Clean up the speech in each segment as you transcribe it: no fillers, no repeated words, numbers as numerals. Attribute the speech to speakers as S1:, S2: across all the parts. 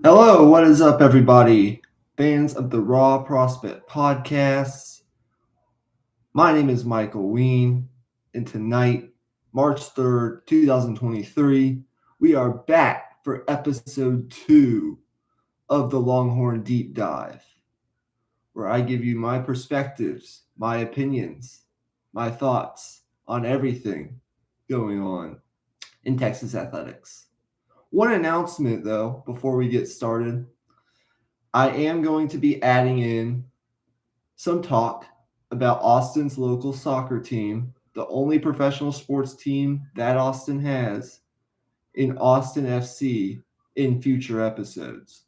S1: Hello, what is up, everybody? Fans of the Raw Prospect Podcasts. My name is Michael Ween, and tonight, March 3rd, 2023, we are back for episode 2 of the Longhorn Deep Dive, where I give you my perspectives, my opinions, my thoughts on everything going on in Texas athletics. One announcement, though, before we get started. I am going to be adding in some talk about Austin's local soccer team, the only professional sports team that Austin has, in Austin FC in future episodes.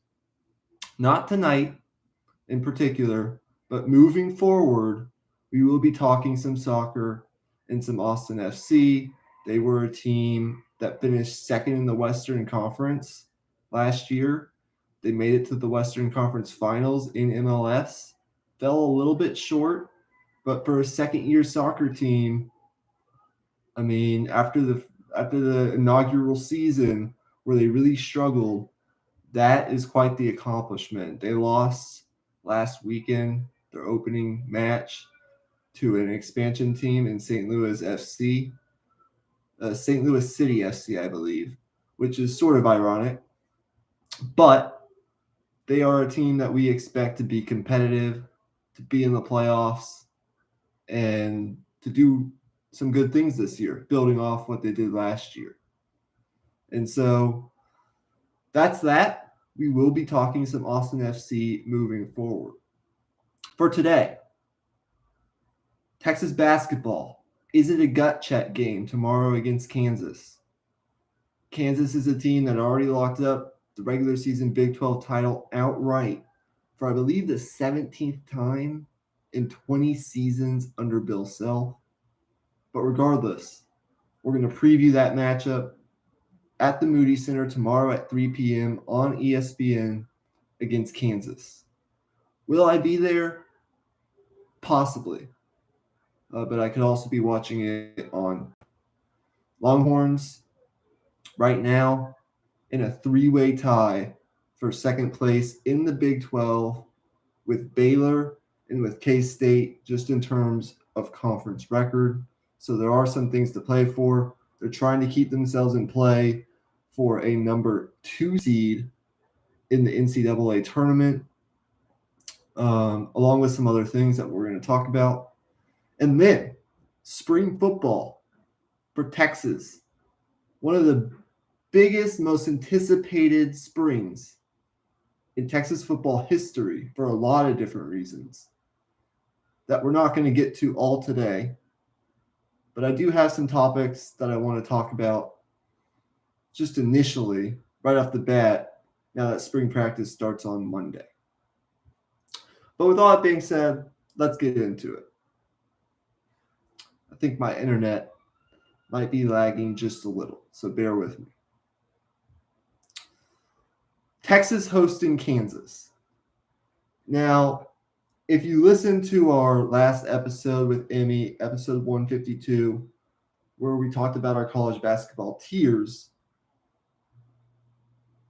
S1: Not tonight in particular, but moving forward, we will be talking some soccer and some Austin FC. They were a team that finished second in the Western Conference last year. They made it to the Western Conference Finals in MLS. Fell a little bit short, but for a second-year soccer team, I mean, after the inaugural season where they really struggled, that is quite the accomplishment. They lost last weekend, their opening match, to an expansion team in St. Louis FC, St. Louis City FC, I believe, which is sort of ironic. But they are a team that we expect to be competitive, to be in the playoffs, and to do some good things this year, building off what they did last year. And so that's that. We will be talking some Austin FC moving forward. For today, Texas basketball. Is it a gut check game tomorrow against Kansas? Kansas is a team that already locked up the regular season Big 12 title outright for, I believe, the 17th time in 20 seasons under Bill Self. But regardless, we're going to preview that matchup at the Moody Center tomorrow at 3 p.m. on ESPN against Kansas. Will I be there? Possibly. But I could also be watching it on Longhorns right now in a three-way tie for second place in the Big 12 with Baylor and with K-State, just in terms of conference record. So there are some things to play for. They're trying to keep themselves in play for a number 2 seed in the NCAA tournament, along with some other things that we're going to talk about. And then spring football for Texas, one of the biggest, most anticipated springs in Texas football history for a lot of different reasons that we're not going to get to all today. But I do have some topics that I want to talk about just initially, right off the bat, now that spring practice starts on Monday. But with all that being said, let's get into it. I think my internet might be lagging just a little, so bear with me. Texas hosting Kansas. Now, if you listen to our last episode with Emmy, episode 152, where we talked about our college basketball tiers,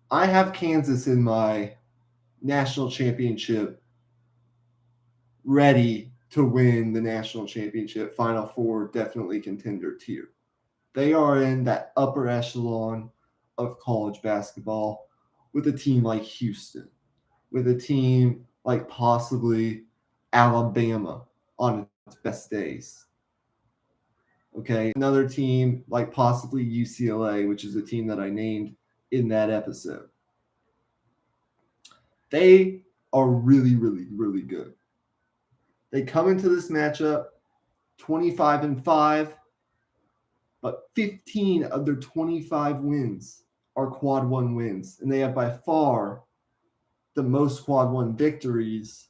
S1: I have Kansas in my national championship ready to win the national championship, Final Four, definitely contender tier. They are in that upper echelon of college basketball with a team like Houston, with a team like possibly Alabama on its best days. Okay, another team like possibly UCLA, which is a team that I named in that episode. They are really, really, really good. They come into this matchup 25-5, but 15 of their 25 wins are quad one wins, and they have by far the most quad one victories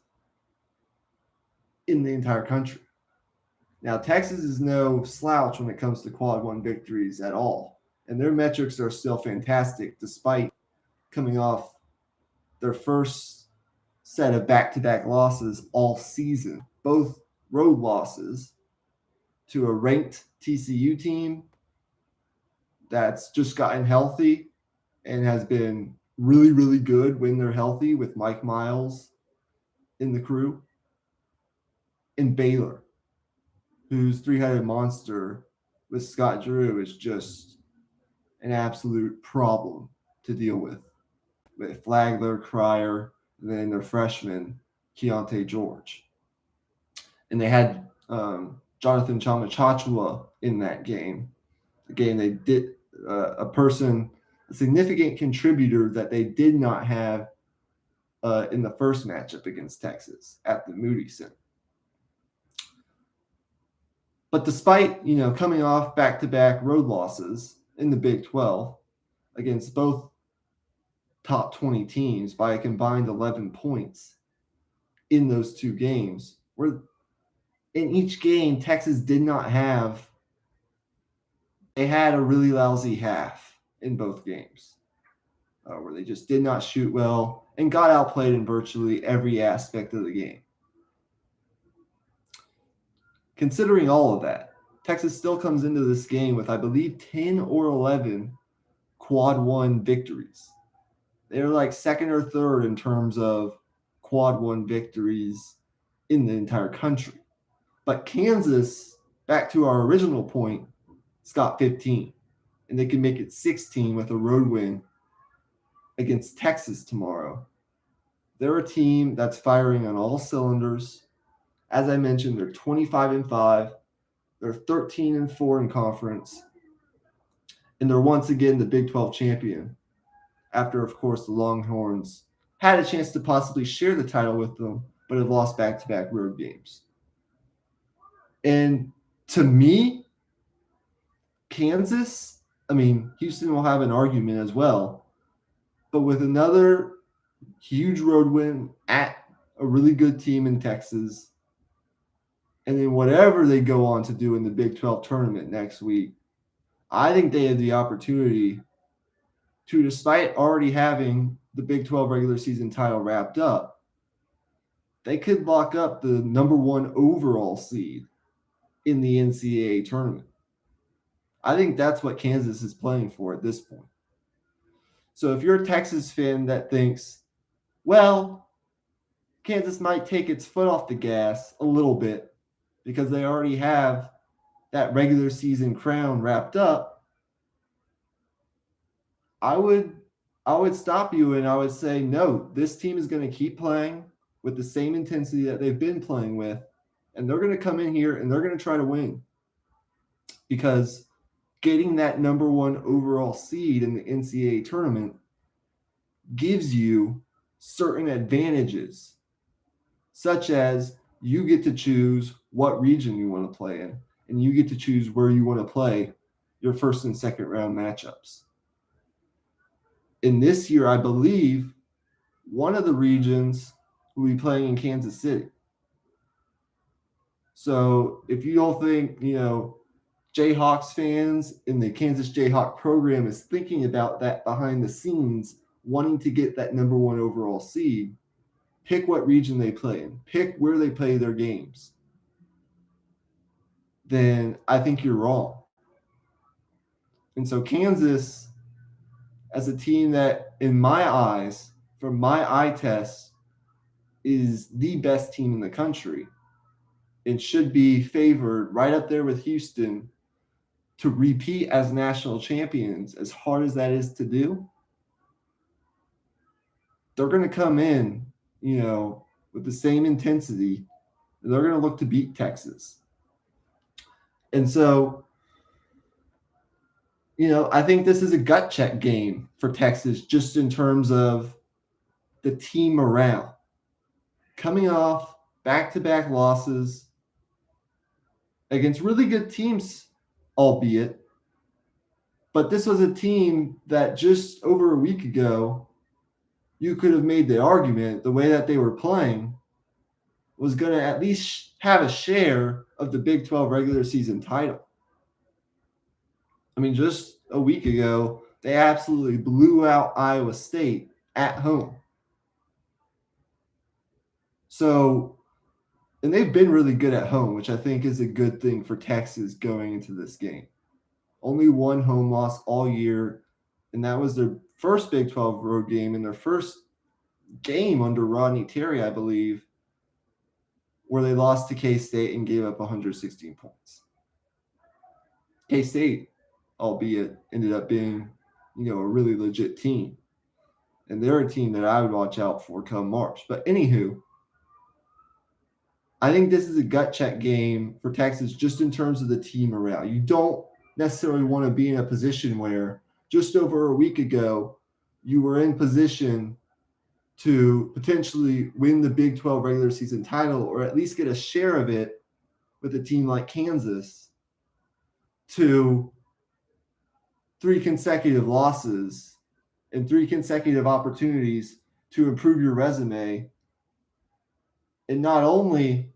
S1: in the entire country. Now, Texas is no slouch when it comes to quad one victories at all, and their metrics are still fantastic despite coming off their first set of back-to-back losses all season, both road losses to a ranked TCU team that's just gotten healthy and has been really, really good when they're healthy with Mike Miles in the crew, and Baylor, whose three-headed monster with Scott Drew is just an absolute problem to deal with Flagler, Cryer, and then their freshman, Keontae George. And they had Jonathan Chamachachua in that game. Again, they did a significant contributor that they did not have in the first matchup against Texas at the Moody Center. But despite, coming off back-to-back road losses in the Big 12 against both top 20 teams by a combined 11 points in those two games, where in each game, Texas did not have – they had a really lousy half in both games where they just did not shoot well and got outplayed in virtually every aspect of the game. Considering all of that, Texas still comes into this game with, I believe, 10 or 11 quad one victories. They're like second or third in terms of quad one victories in the entire country. But Kansas, back to our original point, it's got 15. And they can make it 16 with a road win against Texas tomorrow. They're a team that's firing on all cylinders. As I mentioned, they're 25-5. They're 13-4 in conference. And they're once again the Big 12 champion after, of course, the Longhorns had a chance to possibly share the title with them, but have lost back-to-back road games. And to me, Kansas, Houston will have an argument as well, but with another huge road win at a really good team in Texas, and then whatever they go on to do in the Big 12 tournament next week, I think they have the opportunity to, despite already having the Big 12 regular season title wrapped up, they could lock up the number one overall seed in the NCAA tournament. I think that's what Kansas is playing for at this point. So if you're a Texas fan that thinks, well, Kansas might take its foot off the gas a little bit because they already have that regular season crown wrapped up, I would stop you and I would say, no, this team is going to keep playing with the same intensity that they've been playing with, and they're going to come in here and they're going to try to win, because getting that number one overall seed in the NCAA tournament gives you certain advantages, such as you get to choose what region you want to play in, and you get to choose where you want to play your first and second round matchups. In this year, I believe one of the regions will be playing in Kansas City. So if you don't think, Jayhawks fans in the Kansas Jayhawk program is thinking about that behind the scenes, wanting to get that number one overall seed, pick what region they play in, pick where they play their games, then I think you're wrong. And so Kansas, as a team that, in my eyes, from my eye test, is the best team in the country and should be favored right up there with Houston to repeat as national champions, as hard as that is to do. They're going to come in, with the same intensity, and they're going to look to beat Texas. And so, I think this is a gut check game for Texas, just in terms of the team morale. Coming off back-to-back losses against really good teams, albeit, but this was a team that just over a week ago, you could have made the argument the way that they were playing was going to at least have a share of the Big 12 regular season title. Just a week ago, they absolutely blew out Iowa State at home. So, and they've been really good at home, which I think is a good thing for Texas going into this game. Only one home loss all year. and that was their first Big 12 road game and their first game under Rodney Terry, I believe, where they lost to K-State and gave up 116 points. K-State, albeit, ended up being, a really legit team. And they're a team that I would watch out for come March. But anywho, I think this is a gut check game for Texas just in terms of the team morale. You don't necessarily want to be in a position where just over a week ago, you were in position to potentially win the Big 12 regular season title or at least get a share of it with a team like Kansas, to 3 consecutive losses and 3 consecutive opportunities to improve your resume and not only,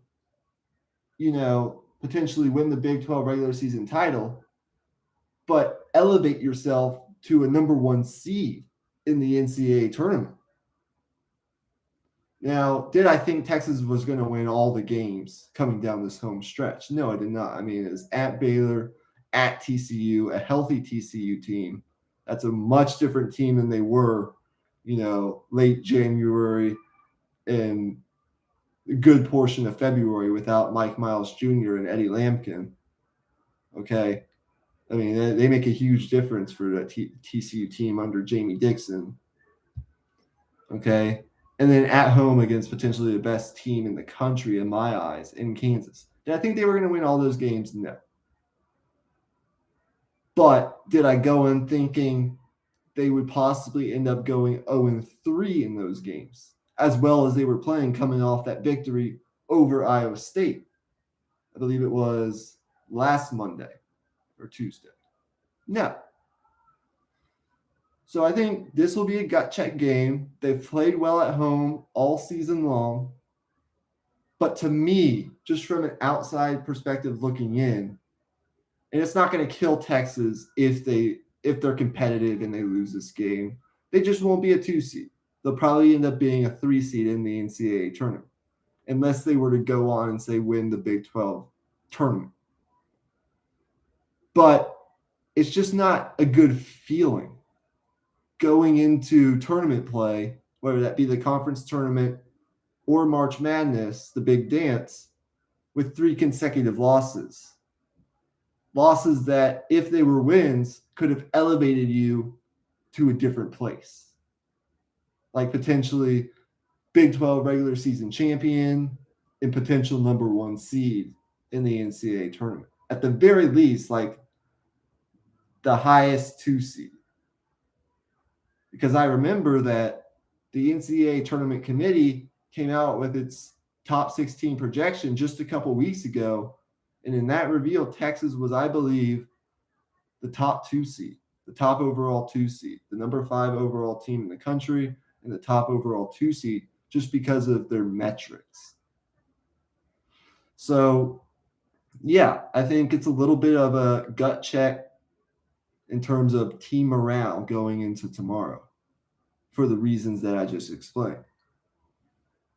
S1: potentially win the Big 12 regular season title, but elevate yourself to a number 1 seed in the NCAA tournament. Now, did I think Texas was going to win all the games coming down this home stretch? No, I did not. I mean, it was at Baylor, at TCU, a healthy TCU team. That's a much different team than they were, late January and a good portion of February without Mike Miles Jr. and Eddie Lampkin. Okay. I mean, they make a huge difference for the TCU team under Jamie Dixon. Okay. And then at home against potentially the best team in the country, in my eyes, in Kansas. Did I think they were going to win all those games? No. But did I go in thinking they would possibly end up going 0-3 in those games, as well as they were playing coming off that victory over Iowa State? I believe it was last Monday or Tuesday. No. So I think this will be a gut check game. They've played well at home all season long. But to me, just from an outside perspective looking in, and it's not going to kill Texas if they're competitive and they lose this game. They just won't be a 2 seed. They'll probably end up being a 3 seed in the NCAA tournament, unless they were to go on and say win the Big 12 tournament. But it's just not a good feeling going into tournament play, whether that be the conference tournament or March Madness, the big dance, with 3 consecutive losses. Losses that, if they were wins, could have elevated you to a different place. Like potentially Big 12 regular season champion and potential number 1 seed in the NCAA tournament. At the very least, like the highest 2 seed. Because I remember that the NCAA tournament committee came out with its top 16 projection just a couple weeks ago. And in that reveal, Texas was, I believe, the top 2 seed, the top overall 2 seed, the number 5 overall team in the country, and the top overall 2 seed, just because of their metrics. So, yeah, I think it's a little bit of a gut check in terms of team morale going into tomorrow for the reasons that I just explained.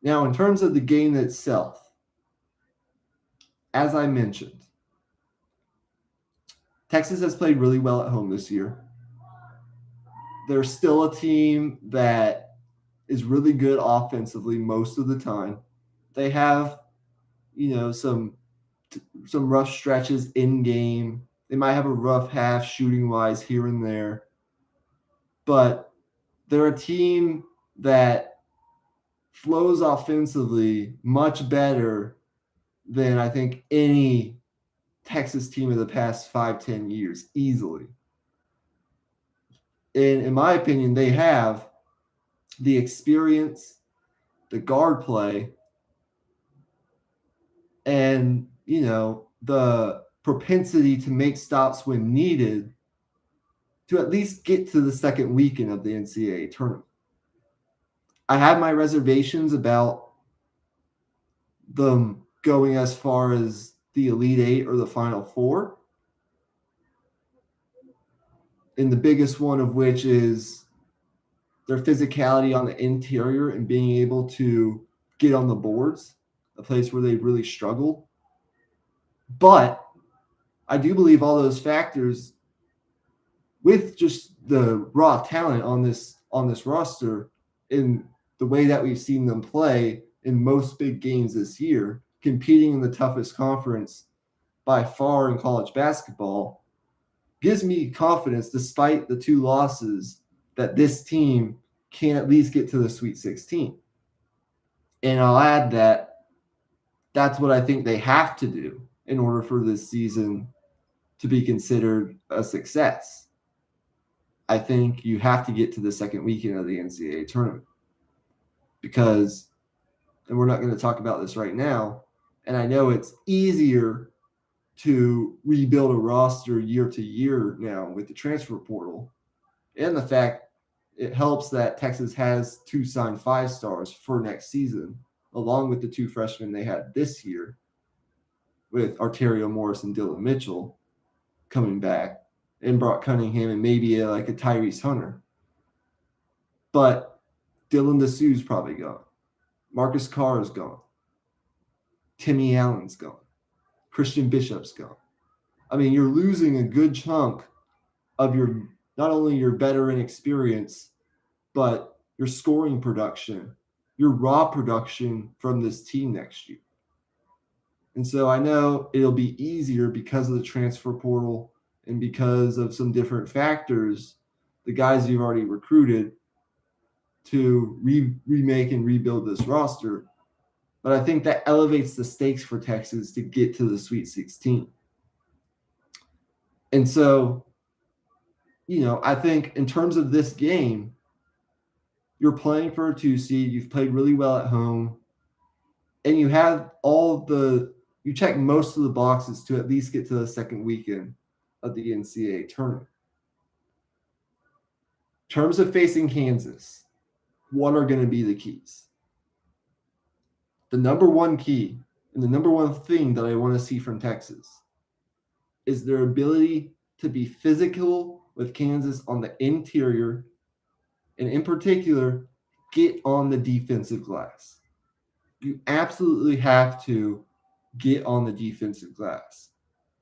S1: Now, in terms of the game itself, as I mentioned, Texas has played really well at home this year. They're still a team that is really good offensively most of the time. They have, some rough stretches in game. They might have a rough half shooting wise here and there. But they're a team that flows offensively much better than I think any Texas team of the past 5-10 years, easily. And in my opinion, they have the experience, the guard play, and, the propensity to make stops when needed to at least get to the second weekend of the NCAA tournament. I have my reservations about them going as far as the Elite Eight or the Final Four. And the biggest one of which is their physicality on the interior and being able to get on the boards, a place where they've really struggled. But I do believe all those factors with just the raw talent on this roster in the way that we've seen them play in most big games this year, competing in the toughest conference by far in college basketball, gives me confidence despite the 2 losses that this team can at least get to the Sweet 16. And I'll add that that's what I think they have to do in order for this season to be considered a success. I think you have to get to the second weekend of the NCAA tournament because, and we're not going to talk about this right now, and I know it's easier to rebuild a roster year to year now with the transfer portal, and the fact it helps that Texas has 2 signed 5-stars for next season, along with the 2 freshmen they had this year with Arterio Morris and Dylan Mitchell coming back, and Brock Cunningham and maybe a Tyrese Hunter. But Dylan DeSue's probably gone. Marcus Carr is gone. Timmy Allen's gone. Christian Bishop's gone. I mean, you're losing a good chunk of your, not only your veteran experience, but your scoring production, your raw production from this team next year. And so I know it'll be easier because of the transfer portal and because of some different factors, the guys you've already recruited to remake and rebuild this roster. But I think that elevates the stakes for Texas to get to the Sweet 16. And so, I think in terms of this game, you're playing for a 2 seed. You've played really well at home. And you have you check most of the boxes to at least get to the second weekend of the NCAA tournament. In terms of facing Kansas, what are going to be the keys? The number one key and the number one thing that I want to see from Texas is their ability to be physical with Kansas on the interior, and in particular, get on the defensive glass. You absolutely have to get on the defensive glass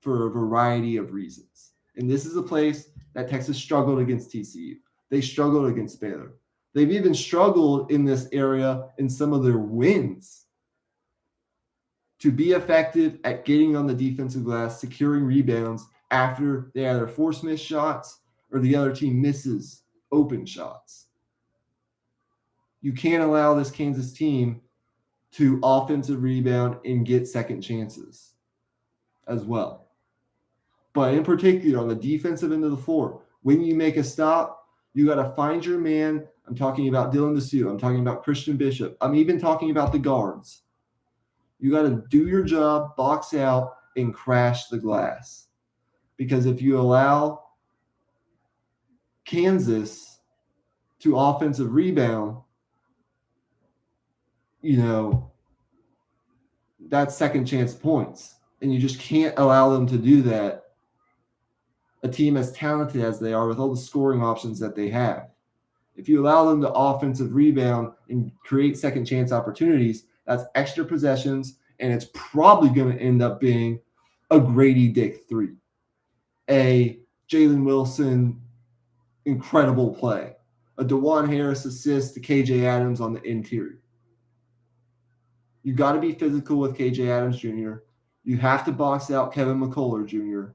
S1: for a variety of reasons. And this is a place that Texas struggled against TCU. They struggled against Baylor. They've even struggled in this area in some of their wins to be effective at getting on the defensive glass, securing rebounds after they either force missed shots or the other team misses open shots. You can't allow this Kansas team to offensive rebound and get second chances as well. But in particular, on the defensive end of the floor, when you make a stop, you got to find your man. I'm talking about Dylan DeSue. I'm talking about Christian Bishop. I'm even talking about the guards. You got to do your job, box out, and crash the glass. Because if you allow Kansas to offensive rebound, that's second chance points. And you just can't allow them to do that. A team as talented as they are with all the scoring options that they have. If you allow them to offensive rebound and create second chance opportunities, that's extra possessions, and it's probably going to end up being a Grady Dick 3, a Jalen Wilson incredible play, a DeJuan Harris assist to KJ Adams on the interior. You got to be physical with KJ Adams Jr. You have to box out Kevin McCullough Jr.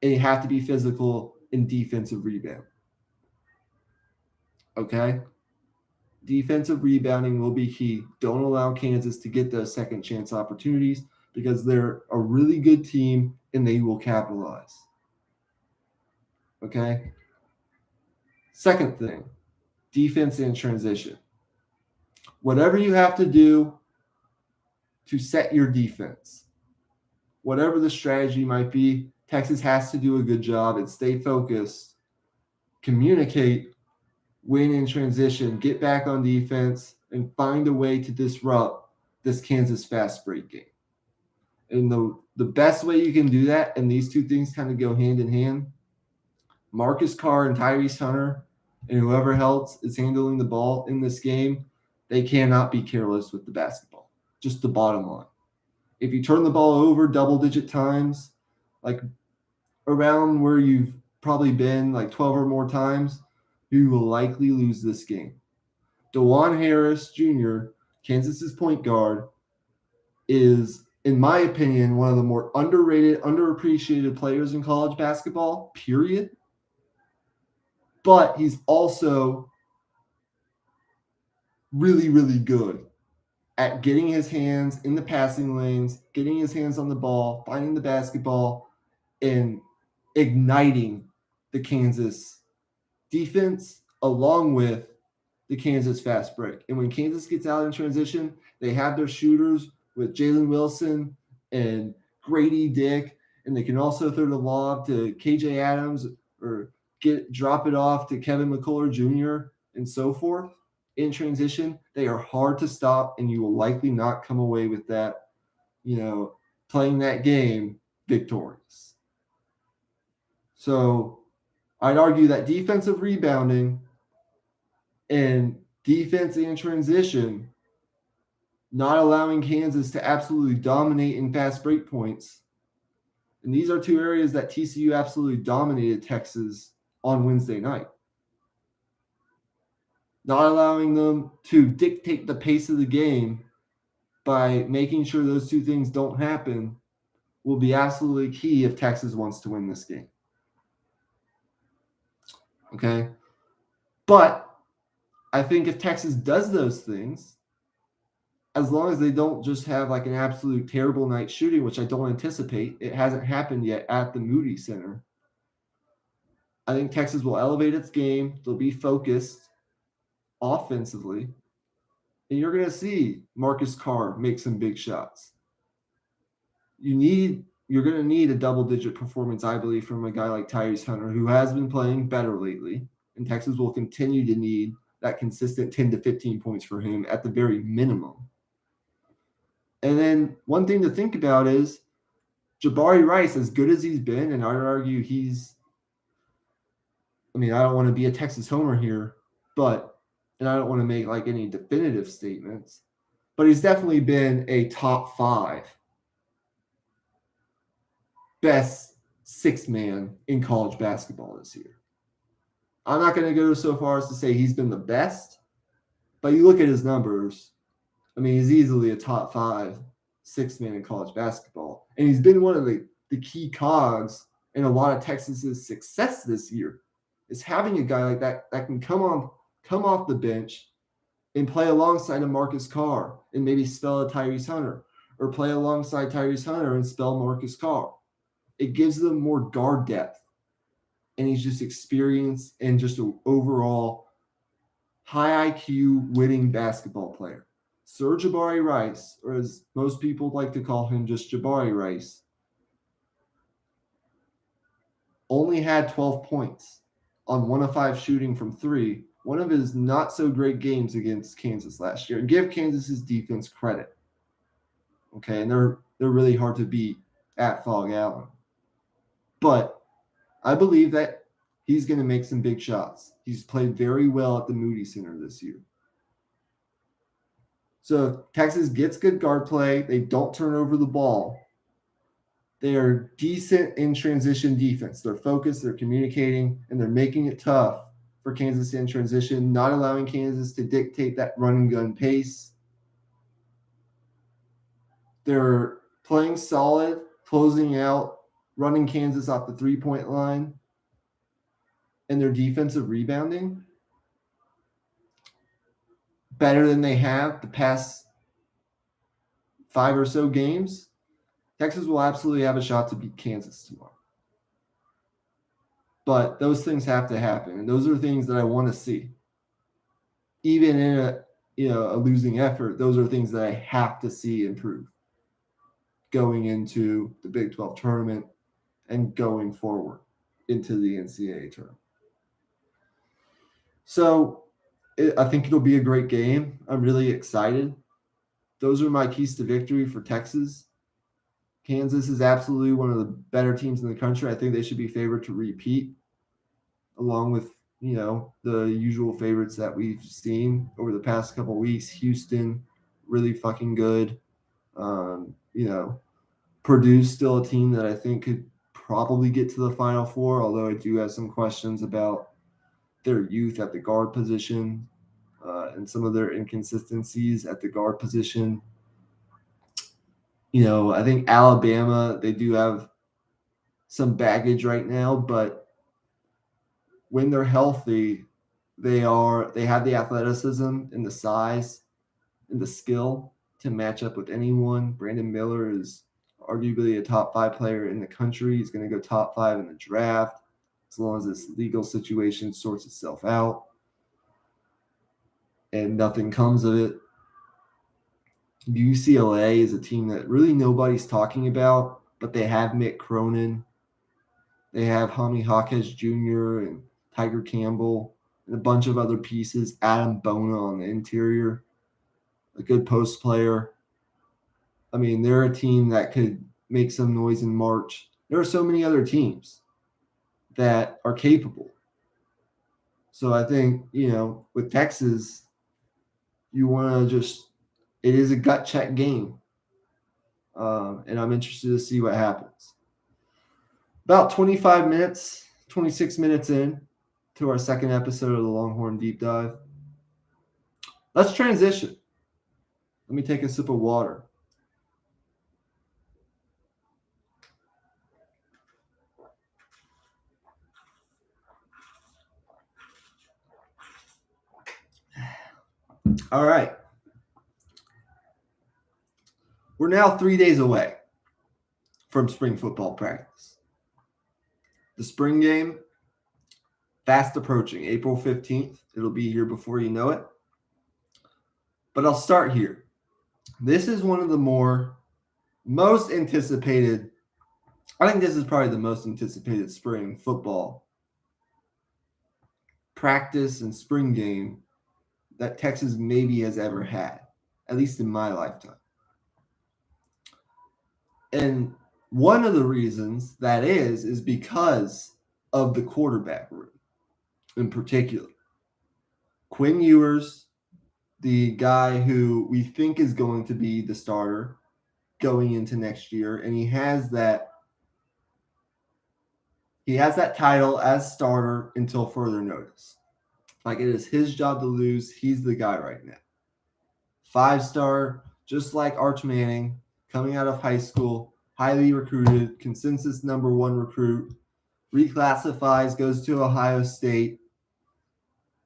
S1: And you have to be physical in defensive rebound. Okay? Defensive rebounding will be key. Don't allow Kansas to get those second chance opportunities because they're a really good team and they will capitalize. Okay? Second thing, defense in transition. Whatever you have to do to set your defense, whatever the strategy might be, Texas has to do a good job and stay focused, communicate, win in transition, get back on defense, and find a way to disrupt this Kansas fast break game. And the best way you can do that, and these two things kind of go hand in hand, Marcus Carr and Tyrese Hunter and whoever else is handling the ball in this game, they cannot be careless with the basketball. Just the bottom line. If you turn the ball over double-digit times, like around where you've probably been like 12 or more times, you will likely lose this game. DeJuan Harris Jr., Kansas's point guard, is, in my opinion, one of the more underrated, underappreciated players in college basketball, period. But he's also really, really good at getting his hands in the passing lanes, getting his hands on the ball, finding the basketball, and igniting the Kansas defense along with the Kansas fast break. And when Kansas gets out in transition, they have their shooters with Jalen Wilson and Grady Dick, and they can also throw the lob to KJ Adams or drop it off to Kevin McCullough Jr. and so forth. In transition, they are hard to stop, and you will likely not come away with that, playing that game victorious. So I'd argue that defensive rebounding and defense in transition, not allowing Kansas to absolutely dominate in fast break points. And these are two areas that TCU absolutely dominated Texas on Wednesday night. Not allowing them to dictate the pace of the game by making sure those two things don't happen will be absolutely key if Texas wants to win this game. Okay? But I think if Texas does those things, as long as they don't just have like an absolute terrible night shooting, which I don't anticipate, it hasn't happened yet at the Moody Center, I think Texas will elevate its game. They'll be focused offensively. And you're going to see Marcus Carr make some big shots. You're going to need a double-digit performance, I believe, from a guy like Tyrese Hunter, who has been playing better lately. And Texas will continue to need that consistent 10 to 15 points for him at the very minimum. And then one thing to think about is Jabari Rice, as good as he's been, and I'd argue I don't want to be a Texas homer here, and I don't want to make like any definitive statements, but he's definitely been a top 5 best 6-man in college basketball this year. I'm not going to go so far as to say he's been the best, but you look at his numbers, he's easily a top 5 6-man in college basketball. And he's been one of the key cogs in a lot of Texas's success this year, is having a guy like that can come off the bench and play alongside a Marcus Carr and maybe spell a Tyrese Hunter, or play alongside Tyrese Hunter and spell Marcus Carr. It gives them more guard depth. And he's just experienced and just an overall high IQ winning basketball player. Sir Jabari Rice, or as most people like to call him, just Jabari Rice, only had 12 points on 1 of 5 shooting from 3, one of his not so great games against Kansas last year. And give Kansas's defense credit. Okay, and they're really hard to beat at Fog Allen. But I believe that he's going to make some big shots. He's played very well at the Moody Center this year. So if Texas gets good guard play, they don't turn over the ball, they are decent in transition defense. They're focused, they're communicating, and they're making it tough for Kansas in transition, not allowing Kansas to dictate that run and gun pace. They're playing solid, closing out, running Kansas off the 3-point line, and their defensive rebounding better than they have the past 5 or so games. Texas will absolutely have a shot to beat Kansas tomorrow. But those things have to happen, and those are things that I want to see. Even in a losing effort, those are things that I have to see improve going into the Big 12 tournament and going forward into the NCAA tournament. So I think it'll be a great game. I'm really excited. Those are my keys to victory for Texas. Kansas is absolutely one of the better teams in the country. I think they should be favored to repeat, along with, the usual favorites that we've seen over the past couple of weeks. Houston, really fucking good. Purdue's still a team that I think could probably get to the Final Four, although I do have some questions about their youth at the guard position and some of their inconsistencies at the guard position. I think Alabama, they do have some baggage right now, but when they're healthy, they have the athleticism and the size and the skill to match up with anyone. Brandon Miller is arguably a top 5 player in the country. He's going to go top 5 in the draft as long as this legal situation sorts itself out and nothing comes of it. UCLA is a team that really nobody's talking about, but they have Mick Cronin. They have Jaime Jaquez Jr. and Tiger Campbell and a bunch of other pieces. Adam Bona on the interior, a good post player. I mean, they're a team that could make some noise in March. There are so many other teams that are capable. So I think, with Texas, you want to it is a gut check game. And I'm interested to see what happens. About 26 minutes in to our second episode of the Longhorn Deep Dive. Let's transition. Let me take a sip of water. All right. We're now 3 days away from spring football practice. The spring game, fast approaching, April 15th. It'll be here before you know it. But I'll start here. This is one of the most anticipated, I think this is probably the most anticipated spring football practice and spring game that Texas maybe has ever had, at least in my lifetime. And one of the reasons that is because of the quarterback room in particular. Quinn Ewers, the guy who we think is going to be the starter going into next year, and he has that title as starter until further notice. Like, it is his job to lose. He's the guy right now. 5-star, just like Arch Manning, coming out of high school, highly recruited, consensus number 1 recruit, reclassifies, goes to Ohio State,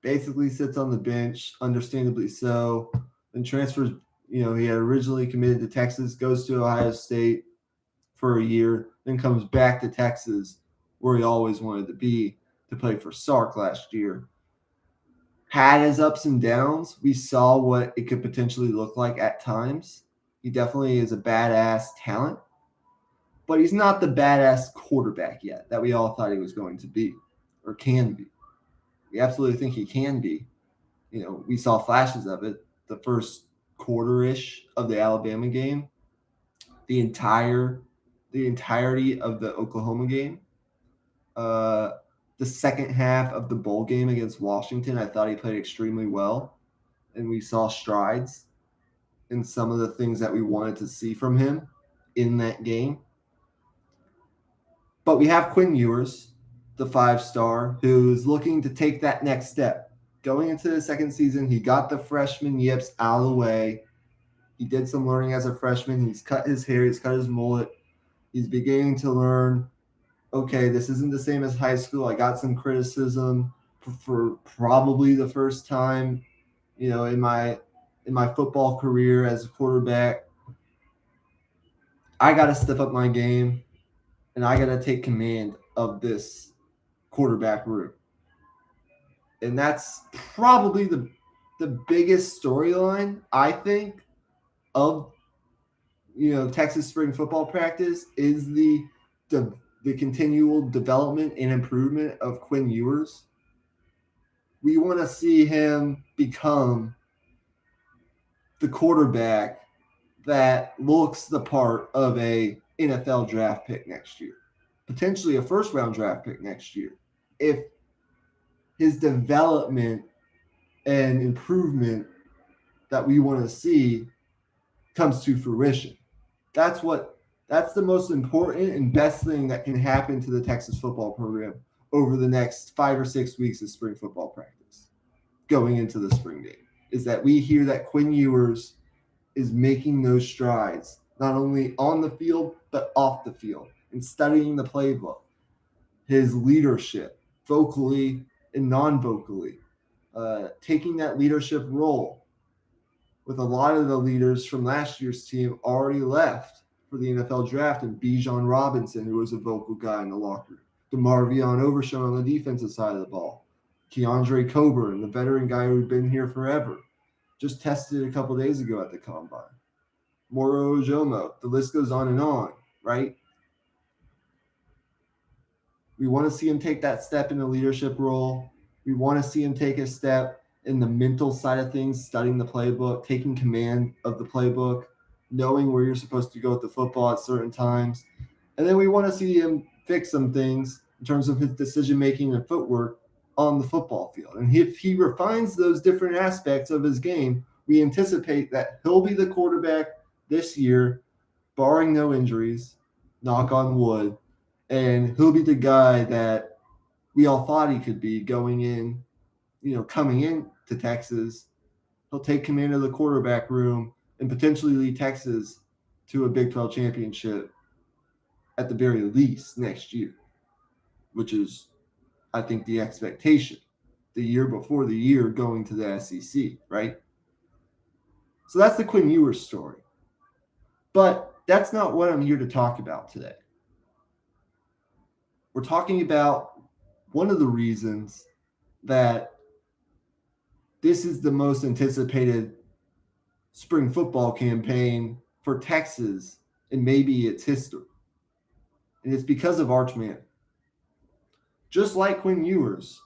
S1: basically sits on the bench, understandably so, and transfers. He had originally committed to Texas, goes to Ohio State for a year, then comes back to Texas, where he always wanted to be, to play for Sark last year. Had his ups and downs. We saw what it could potentially look like at times. He definitely is a badass talent, but he's not the badass quarterback yet that we all thought he was going to be or can be. We absolutely think he can be. We saw flashes of it the first quarter-ish of the Alabama game, the entirety of the Oklahoma game, the second half of the bowl game against Washington. I thought he played extremely well, and we saw strides in some of the things that we wanted to see from him in that game. But we have Quinn Ewers, the 5-star, who's looking to take that next step. Going into the second season, he got the freshman yips out of the way. He did some learning as a freshman. He's cut his hair. He's cut his mullet. He's beginning to learn, okay, this isn't the same as high school. I got some criticism for probably the first time, in my football career as a quarterback. I got to step up my game, and I got to take command of this quarterback room. And that's probably the biggest storyline, I think, of Texas spring football practice is the continual development and improvement of Quinn Ewers. We want to see him become the quarterback that looks the part of a NFL draft pick next year, potentially a first-round draft pick next year, if his development and improvement that we want to see comes to fruition. That's what That's the most important and best thing that can happen to the Texas football program over the next 5 or 6 weeks of spring football practice going into the spring game, is that we hear that Quinn Ewers is making those strides, not only on the field, but off the field, and studying the playbook, his leadership, vocally and non vocally, taking that leadership role with a lot of the leaders from last year's team already left for the NFL draft, and Bijan Robinson, who was a vocal guy in the locker room, DeMarvion Overshown on the defensive side of the ball, Keandre Coburn, the veteran guy who'd been here forever, just tested a couple days ago at the combine. Moro Ojomo, the list goes on, right? We want to see him take that step in the leadership role. We want to see him take a step in the mental side of things, studying the playbook, taking command of the playbook, knowing where you're supposed to go with the football at certain times. And then we want to see him fix some things in terms of his decision making and footwork on the football field. And if he refines those different aspects of his game, we anticipate that he'll be the quarterback this year, barring no injuries, knock on wood, and he'll be the guy that we all thought he could be going in, coming in to Texas. He'll take command of the quarterback room and potentially lead Texas to a Big 12 championship at the very least next year, which is, I think, the expectation the year before the year going to the SEC, right? So that's the Quinn Ewers story. But that's not what I'm here to talk about today. We're talking about one of the reasons that this is the most anticipated spring football campaign for Texas in maybe its history. And it's because of Arch Manning. Just like Quinn Ewers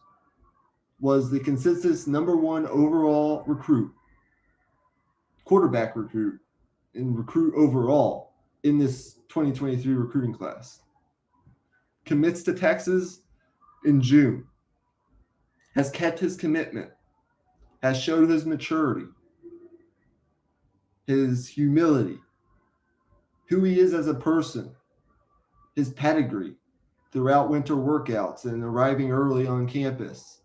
S1: was the consensus #1 overall recruit, quarterback recruit, and recruit overall in this 2023 recruiting class. Commits to Texas in June, has kept his commitment, has showed his maturity, his humility, who he is as a person, his pedigree throughout winter workouts and arriving early on campus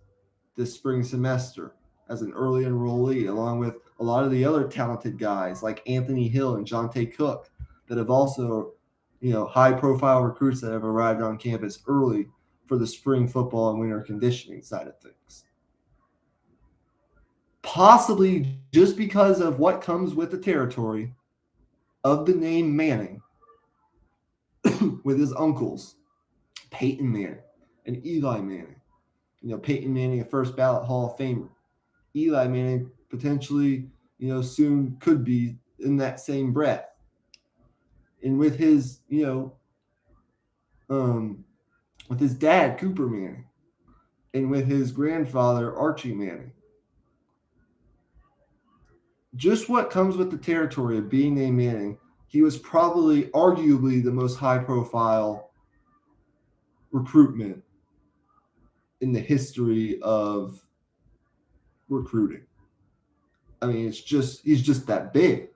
S1: this spring semester as an early enrollee, along with a lot of the other talented guys like Anthony Hill and Jonte Cook that have also, high-profile recruits that have arrived on campus early for the spring football and winter conditioning side of things. Possibly just because of what comes with the territory of the name Manning with his uncles, Peyton Manning and Eli Manning. Peyton Manning, a first ballot Hall of Famer. Eli Manning potentially, soon could be in that same breath. And with his, with his dad, Cooper Manning, and with his grandfather, Archie Manning. Just what comes with the territory of being named Manning, he was probably, arguably, the most high-profile recruitment in the history of recruiting. I mean, he's just that big.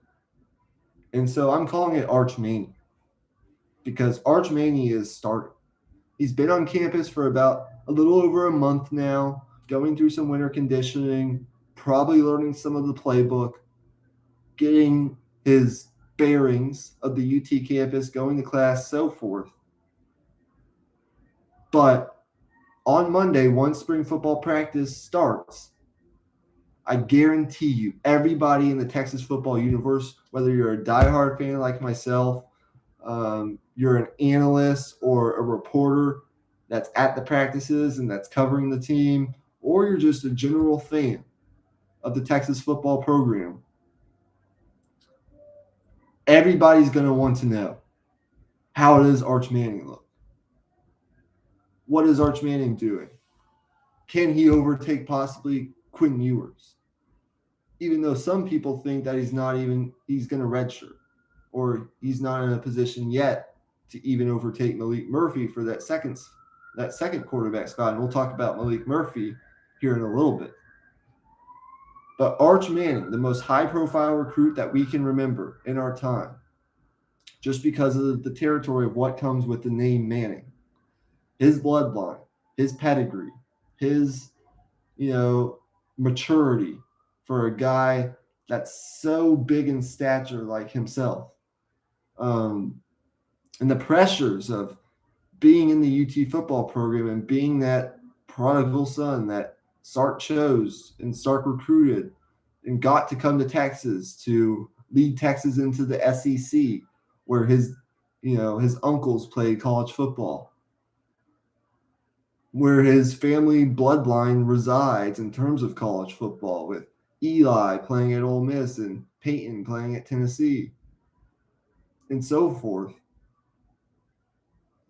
S1: And so I'm calling it Arch Manning because Arch Manning is starting. He's been on campus for about a little over a month now, going through some winter conditioning, probably learning some of the playbook, getting his bearings of the UT campus, going to class, so forth. But on Monday, once spring football practice starts, I guarantee you, everybody in the Texas football universe, whether you're a diehard fan like myself, you're an analyst or a reporter that's at the practices and that's covering the team, or you're just a general fan of the Texas football program, everybody's going to want to know, how does Arch Manning look? What is Arch Manning doing? Can he overtake possibly Quinn Ewers? Even though some people think that he's going to redshirt, or he's not in a position yet to even overtake Maalik Murphy for that second quarterback spot. And we'll talk about Maalik Murphy here in a little bit. But Arch Manning, the most high-profile recruit that we can remember in our time, just because of the territory of what comes with the name Manning, his bloodline, his pedigree, his, maturity for a guy that's so big in stature like himself. And the pressures of being in the UT football program and being that prodigal son that Sark chose and Sark recruited and got to come to Texas to lead Texas into the SEC, where his uncles played college football, where his family bloodline resides in terms of college football, with Eli playing at Ole Miss and Peyton playing at Tennessee, and so forth.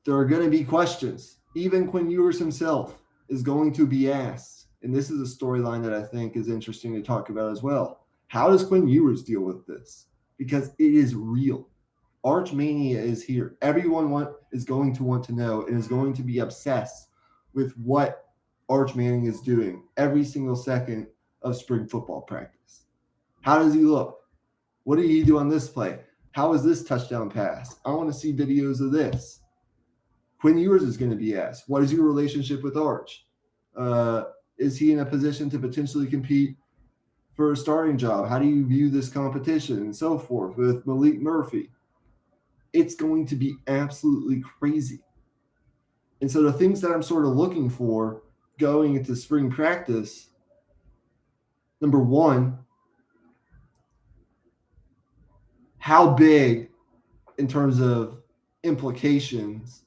S1: There are going to be questions. Even Quinn Ewers himself is going to be asked. And this is a storyline that I think is interesting to talk about as well. How does Quinn Ewers deal with this? Because it is real. Arch Mania is here. Everyone is going to want to know and is going to be obsessed with what Arch Manning is doing every single second of spring football practice. How does he look? What did he do on this play? How is this touchdown pass? I want to see videos of this. Quinn Ewers is going to be asked, what is your relationship with Arch? Is he in a position to potentially compete for a starting job? How do you view this competition and so forth with Maalik Murphy? It's going to be absolutely crazy. And so the things that I'm sort of looking for going into spring practice, number one, how big in terms of implications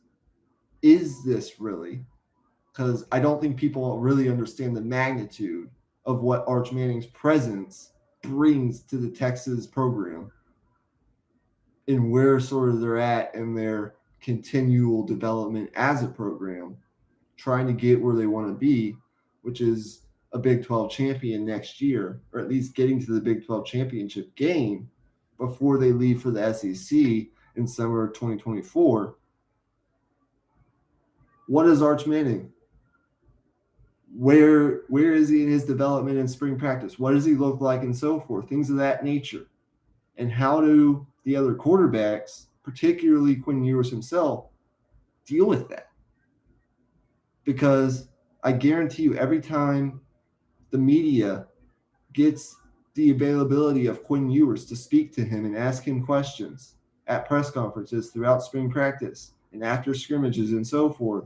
S1: is this really? Because I don't think people really understand the magnitude of what Arch Manning's presence brings to the Texas program and where sort of they're at in their continual development as a program, trying to get where they want to be, which is a Big 12 champion next year, or at least getting to the Big 12 championship game before they leave for the SEC in summer of 2024. What is Arch Manning? Where is he in his development in spring practice? What does he look like and so forth? Things of that nature. And how do the other quarterbacks, particularly Quinn Ewers himself, deal with that? Because I guarantee you, every time the media gets the availability of Quinn Ewers to speak to him and ask him questions at press conferences throughout spring practice and after scrimmages and so forth,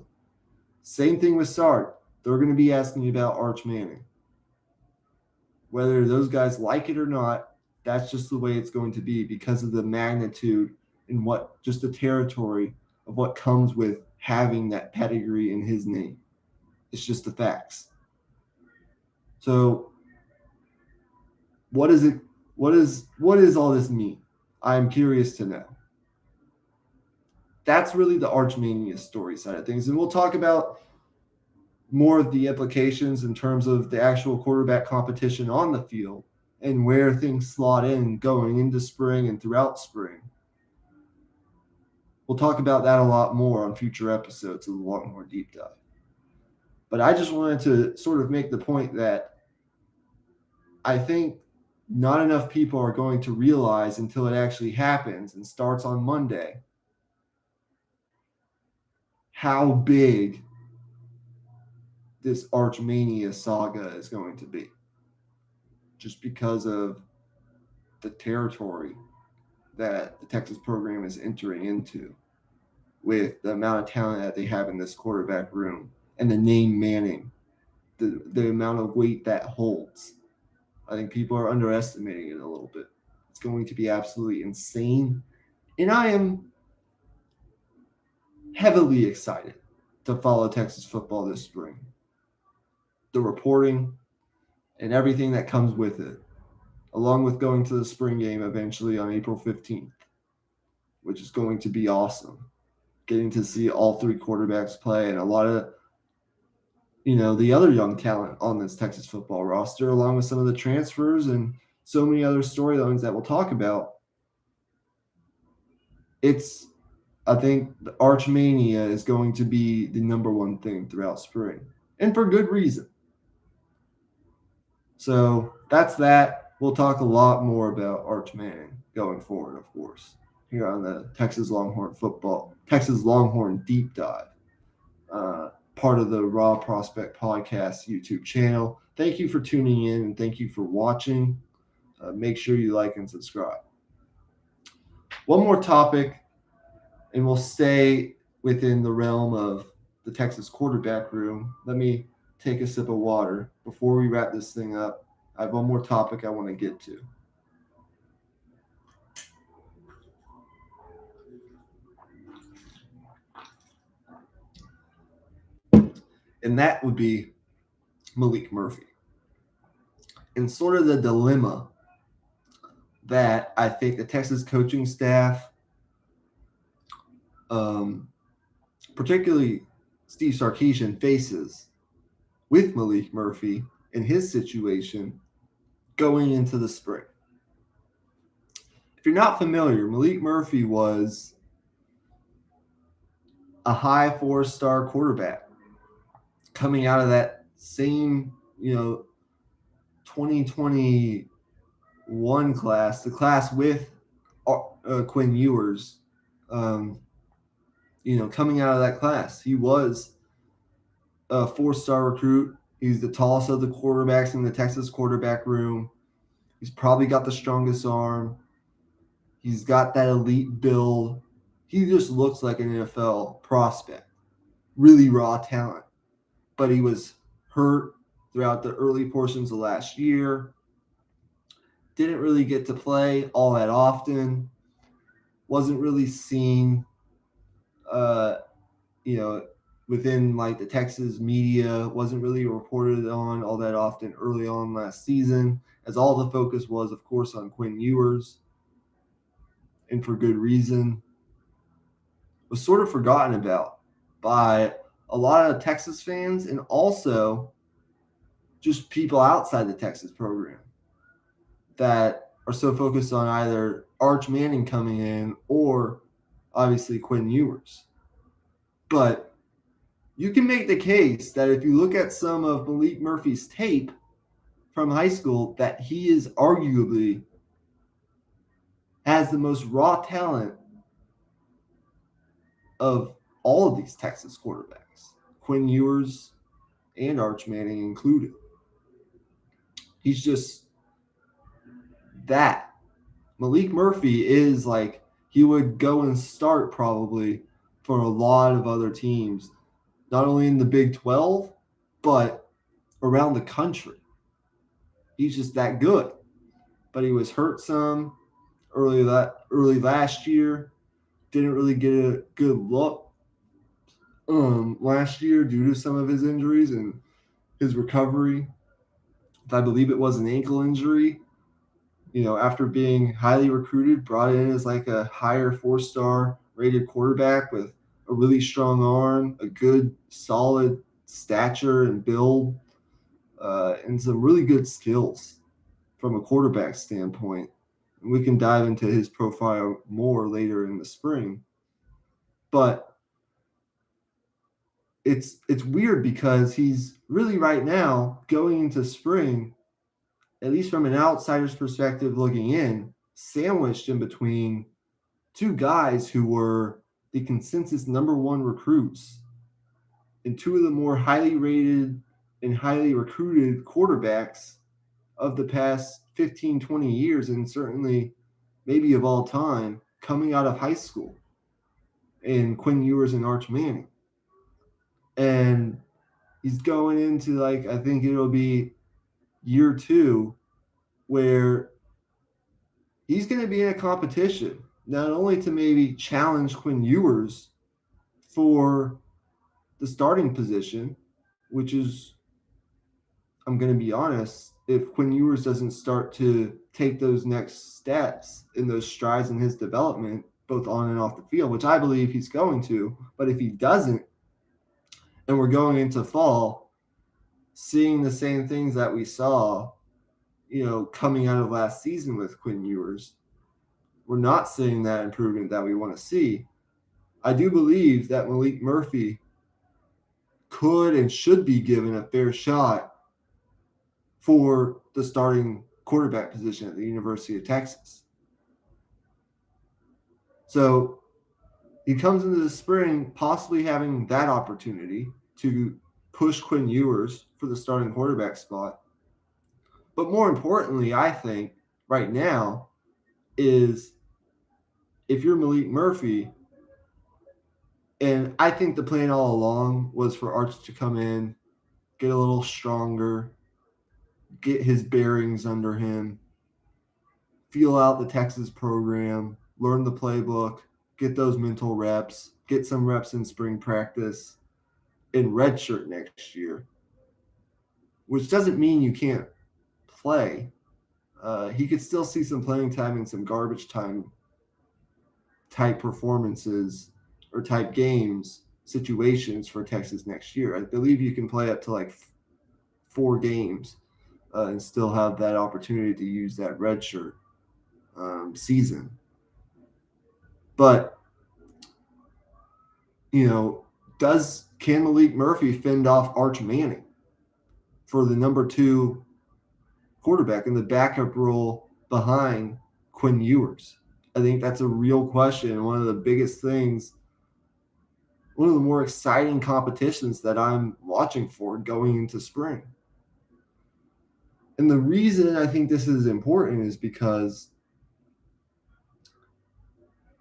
S1: same thing with Sark. They're going to be asking about Arch Manning. Whether those guys like it or not, that's just the way it's going to be because of the magnitude and what just the territory of what comes with having that pedigree in his name. It's just the facts. So what is it? What does all this mean? I'm curious to know. That's really the Arch Mania story side of things. And we'll talk about more of the implications in terms of the actual quarterback competition on the field and where things slot in going into spring and throughout spring. We'll talk about that a lot more on future episodes of the Longhorn Deep Dive. But I just wanted to sort of make the point that I think not enough people are going to realize until it actually happens and starts on Monday how big this Arch Mania saga is going to be, just because of the territory that the Texas program is entering into with the amount of talent that they have in this quarterback room and the name Manning, the amount of weight that holds. I think people are underestimating it a little bit. It's going to be absolutely insane. And I am heavily excited to follow Texas football this spring. The reporting and everything that comes with it, along with going to the spring game eventually on April 15th, which is going to be awesome. Getting to see all three quarterbacks play and a lot of, the other young talent on this Texas football roster, along with some of the transfers and so many other storylines that we'll talk about. I think the Arch Mania is going to be the number one thing throughout spring, and for good reason. So that's that. We'll talk a lot more about Arch Manning going forward, of course, here on the Texas Longhorn Deep Dive, part of the Raw Prospect Podcast YouTube channel. Thank you for tuning in and thank you for watching. Make sure you like and subscribe. One more topic, and we'll stay within the realm of the Texas quarterback room. Let me take a sip of water before we wrap this thing up. I have one more topic I want to get to. And that would be Maalik Murphy. And sort of the dilemma that I think the Texas coaching staff, particularly Steve Sarkisian, faces with Maalik Murphy and his situation going into the spring. If you're not familiar, Maalik Murphy was a high 4-star quarterback coming out of that same, 2021 class, the class with Quinn Ewers, coming out of that class. He was a 4-star recruit. He's the tallest of the quarterbacks in the Texas quarterback room. He's probably got the strongest arm. He's got that elite build. He just looks like an NFL prospect. Really raw talent. But he was hurt throughout the early portions of last year. Didn't really get to play all that often. Wasn't really seen, within like the Texas media. Wasn't really reported on all that often early on last season, as all the focus was, of course, on Quinn Ewers, and for good reason. Was sort of forgotten about by a lot of Texas fans and also just people outside the Texas program that are so focused on either Arch Manning coming in or obviously Quinn Ewers. But you can make the case that if you look at some of Maalik Murphy's tape from high school, that he is arguably has the most raw talent of all of these Texas quarterbacks, Quinn Ewers and Arch Manning included. He's just that. Maalik Murphy is like, he would go and start probably for a lot of other teams, not only in the Big 12, but around the country. He's just that good. But he was hurt some early last year. Didn't really get a good look last year due to some of his injuries and his recovery. I believe it was an ankle injury. After being highly recruited, brought in as like a higher 4-star rated quarterback with a really strong arm, a good solid stature and build, and some really good skills from a quarterback standpoint. And we can dive into his profile more later in the spring. But it's weird because he's really right now going into spring, at least from an outsider's perspective looking in, sandwiched in between two guys who were the consensus number 1 recruits and two of the more highly rated and highly recruited quarterbacks of the past 15, 20 years, and certainly maybe of all time, coming out of high school, in Quinn Ewers and Arch Manning. And he's going into, like, I think it'll be year 2 where he's going to be in a competition, not only to maybe challenge Quinn Ewers for the starting position, which is, I'm going to be honest, if Quinn Ewers doesn't start to take those next steps in those strides in his development, both on and off the field, which I believe he's going to, but if he doesn't, and we're going into fall, seeing the same things that we saw, coming out of last season with Quinn Ewers, we're not seeing that improvement that we want to see. I do believe that Maalik Murphy could and should be given a fair shot for the starting quarterback position at the University of Texas. So he comes into the spring possibly having that opportunity to push Quinn Ewers for the starting quarterback spot. But more importantly, I think right now is if you're Maalik Murphy, and I think the plan all along was for Arch to come in, get a little stronger, get his bearings under him, feel out the Texas program, learn the playbook, get those mental reps, get some reps in spring practice, and redshirt next year, which doesn't mean you can't play. He could still see some playing time and some garbage time type performances or type games situations for Texas next year. I believe you can play up to like 4 games and still have that opportunity to use that redshirt season. But can Maalik Murphy fend off Arch Manning for the number 2 quarterback in the backup role behind Quinn Ewers? I think that's a real question. One of the biggest things, one of the more exciting competitions that I'm watching for going into spring. And the reason I think this is important is because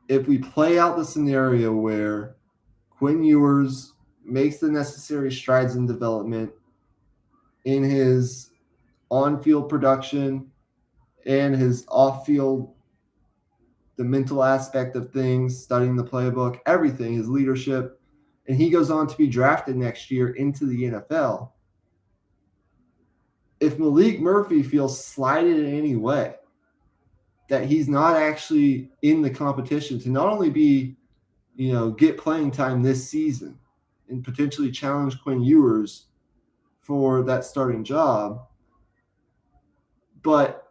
S1: if we play out the scenario where Quinn Ewers makes the necessary strides in development in his on-field production and his off-field, the mental aspect of things, studying the playbook, everything, his leadership, and he goes on to be drafted next year into the NFL. If Maalik Murphy feels slighted in any way, that he's not actually in the competition to not only be, get playing time this season and potentially challenge Quinn Ewers for that starting job, but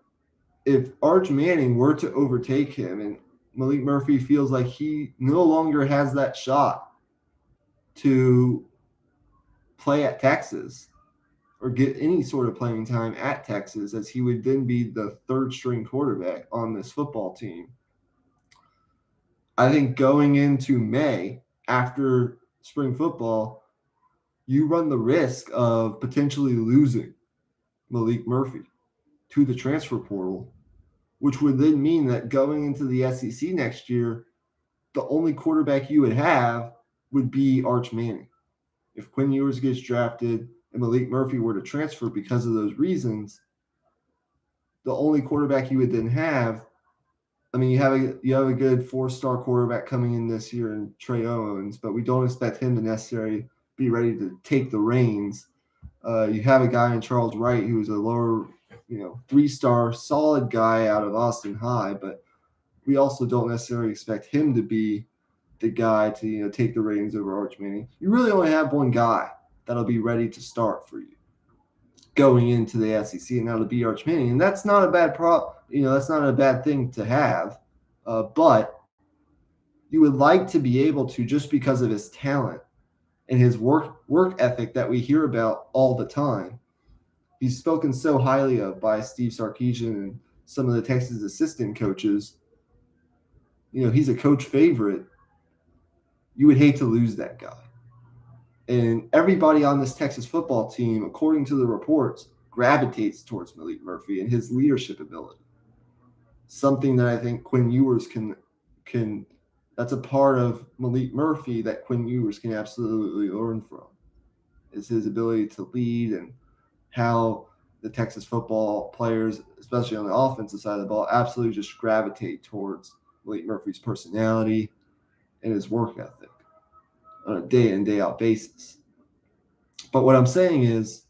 S1: if Arch Manning were to overtake him and Maalik Murphy feels like he no longer has that shot to play at Texas or get any sort of playing time at Texas, as he would then be the 3rd string quarterback on this football team, I think going into May after spring football, you run the risk of potentially losing Maalik Murphy to the transfer portal, which would then mean that going into the SEC next year, the only quarterback you would have would be Arch Manning. If Quinn Ewers gets drafted and Maalik Murphy were to transfer because of those reasons, the only quarterback you would then have, I mean, you have a good 4-star quarterback coming in this year in Trey Owens, but we don't expect him to necessarily be ready to take the reins. You have a guy in Charles Wright who is a lower, 3-star solid guy out of Austin High, but we also don't necessarily expect him to be the guy to take the reins over Arch Manning. You really only have one guy that'll be ready to start for you going into the SEC, and that'll be Arch Manning, and that's not a bad that's not a bad thing to have, but you would like to be able to, just because of his talent and his work ethic that we hear about all the time. He's spoken so highly of by Steve Sarkisian and some of the Texas assistant coaches. He's a coach favorite. You would hate to lose that guy. And everybody on this Texas football team, according to the reports, gravitates towards Maalik Murphy and his leadership ability. Something that I think Quinn Ewers can that's a part of Maalik Murphy that Quinn Ewers can absolutely learn from, is his ability to lead and how the Texas football players, especially on the offensive side of the ball, absolutely just gravitate towards Maalik Murphy's personality and his work ethic on a day-in, day-out basis. But what I'm saying is,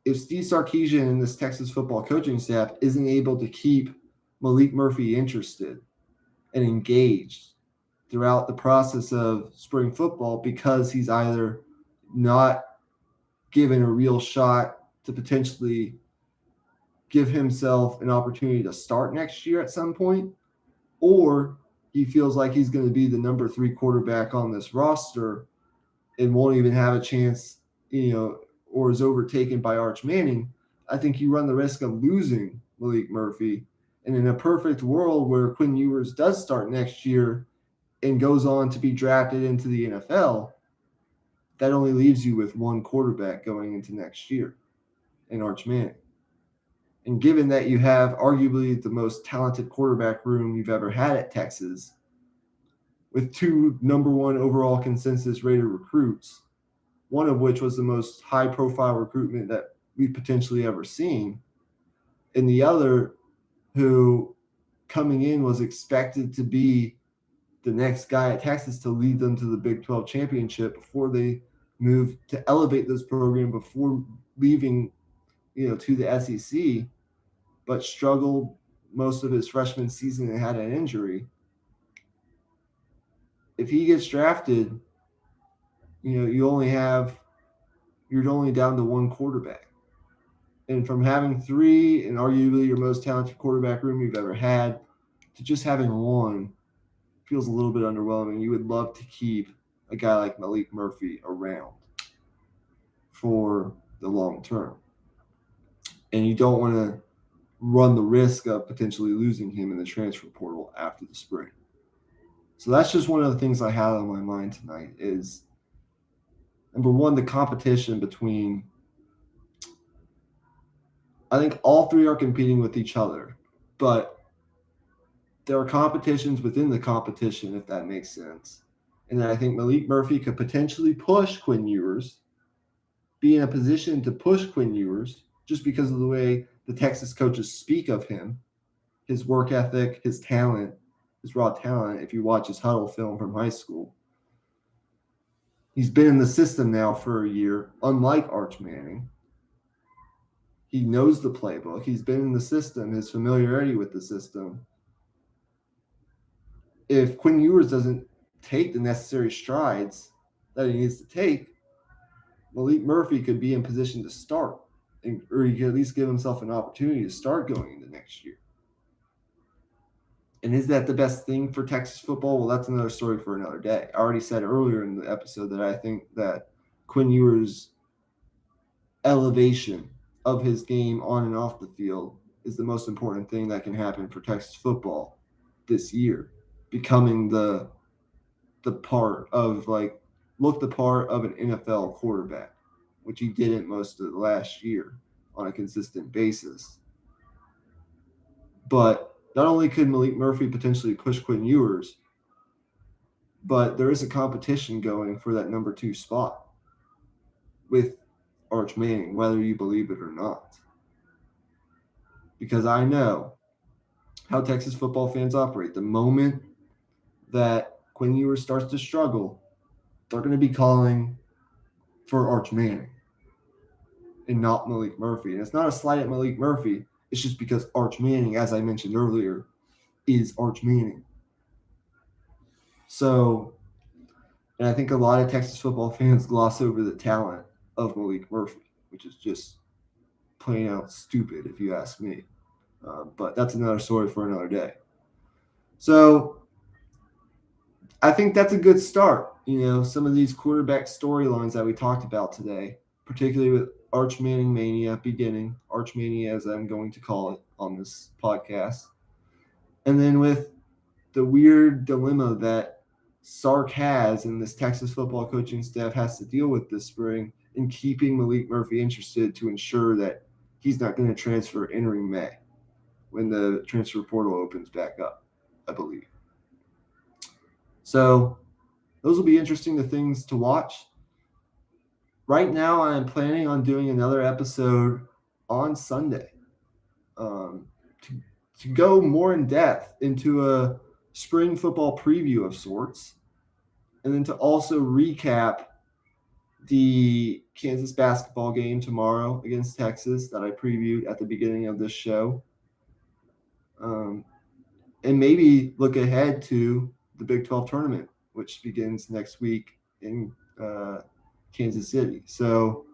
S1: if Steve Sarkisian and this Texas football coaching staff isn't able to keep Maalik Murphy interested and engaged throughout the process of spring football, because he's either not given a real shot to potentially give himself an opportunity to start next year at some point, or he feels like he's going to be the number 3 quarterback on this roster and won't even have a chance, or is overtaken by Arch Manning, I think you run the risk of losing Maalik Murphy And in a perfect world where Quinn Ewers does start next year and goes on to be drafted into the NFL, that only leaves you with one quarterback going into next year in Arch Manning. And given that you have arguably the most talented quarterback room you've ever had at Texas, with two number one overall consensus rated recruits, one of which was the most high profile recruitment that we've potentially ever seen, and the other who coming in was expected to be the next guy at Texas to lead them to the Big 12 championship before they moved to elevate this program before leaving, to the SEC, but struggled most of his freshman season and had an injury. If he gets drafted, you're only down to one quarterback. And from having three and arguably your most talented quarterback room you've ever had to just having one feels a little bit underwhelming. You would love to keep a guy like Maalik Murphy around for the long term. And you don't want to run the risk of potentially losing him in the transfer portal after the spring. So that's just one of the things I had on my mind tonight is, number one, the competition between, I think all three are competing with each other, but there are competitions within the competition, if that makes sense. And I think Maalik Murphy could potentially push Quinn Ewers, be in a position to push Quinn Ewers just because of the way the Texas coaches speak of him, his work ethic, his talent, his raw talent. If you watch his huddle film from high school, he's been in the system now for a year, unlike Arch Manning. He knows the playbook. He's been in the system, his familiarity with the system. If Quinn Ewers doesn't take the necessary strides that he needs to take, Maalik Murphy could be in position to start, or he could at least give himself an opportunity to start going into next year. And is that the best thing for Texas football? Well, that's another story for another day. I already said earlier in the episode that I think that Quinn Ewers' elevation of his game on and off the field is the most important thing that can happen for Texas football this year. Becoming the part of the part of an NFL quarterback, which he didn't most of the last year on a consistent basis. But not only could Maalik Murphy potentially push Quinn Ewers, but there is a competition going for that number 2 spot with Arch Manning, whether you believe it or not. Because I know how Texas football fans operate. The moment that Quinn Ewers starts to struggle, they're going to be calling for Arch Manning and not Maalik Murphy. And it's not a slight at Maalik Murphy. It's just because Arch Manning, as I mentioned earlier, is Arch Manning. So, and I think a lot of Texas football fans gloss over the talent of Maalik Murphy, which is just plain out stupid if you ask me. But that's another story for another day. So I think that's a good start. Some of these quarterback storylines that we talked about today, particularly with Arch Manning Mania beginning, Arch Mania as I'm going to call it on this podcast. And then with the weird dilemma that Sark has and this Texas football coaching staff has to deal with this spring in keeping Maalik Murphy interested to ensure that he's not going to transfer entering May when the transfer portal opens back up, I believe. So those will be interesting things to watch. Right now, I am planning on doing another episode on Sunday to go more in depth into a spring football preview of sorts, and then to also recap the Kansas basketball game tomorrow against Texas that I previewed at the beginning of this show, and maybe look ahead to the Big 12 tournament, which begins next week in Kansas City. So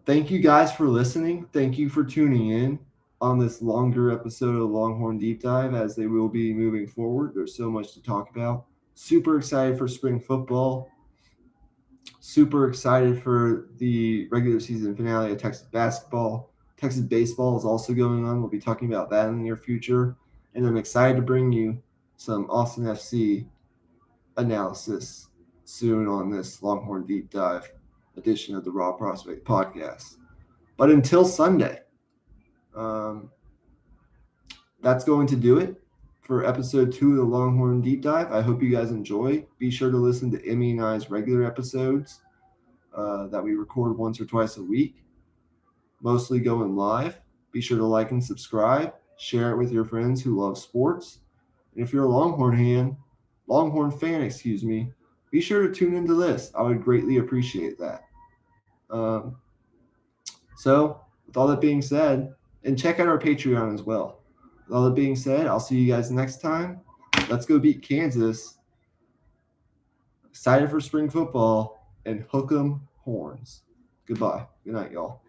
S1: thank you guys for listening. Thank you for tuning in on this longer episode of Longhorn Deep Dive, as they will be moving forward. There's so much to talk about. Super excited for spring football. Super excited for the regular season finale of Texas basketball. Texas baseball is also going on. We'll be talking about that in the near future. And I'm excited to bring you some Austin FC analysis soon on this Longhorn Deep Dive edition of the Raw Prospect Podcast. But until Sunday, that's going to do it for episode 2 of the Longhorn Deep Dive. I hope you guys enjoy. Be sure to listen to Emmy and I's regular episodes that we record once or twice a week, mostly going live. Be sure to like and subscribe. Share it with your friends who love sports. And if you're a Longhorn fan, be sure to tune into this. I would greatly appreciate that. So, with all that being said, and check out our Patreon as well. With all that being said, I'll see you guys next time. Let's go beat Kansas. Excited for spring football and hook 'em horns. Goodbye. Good night, y'all.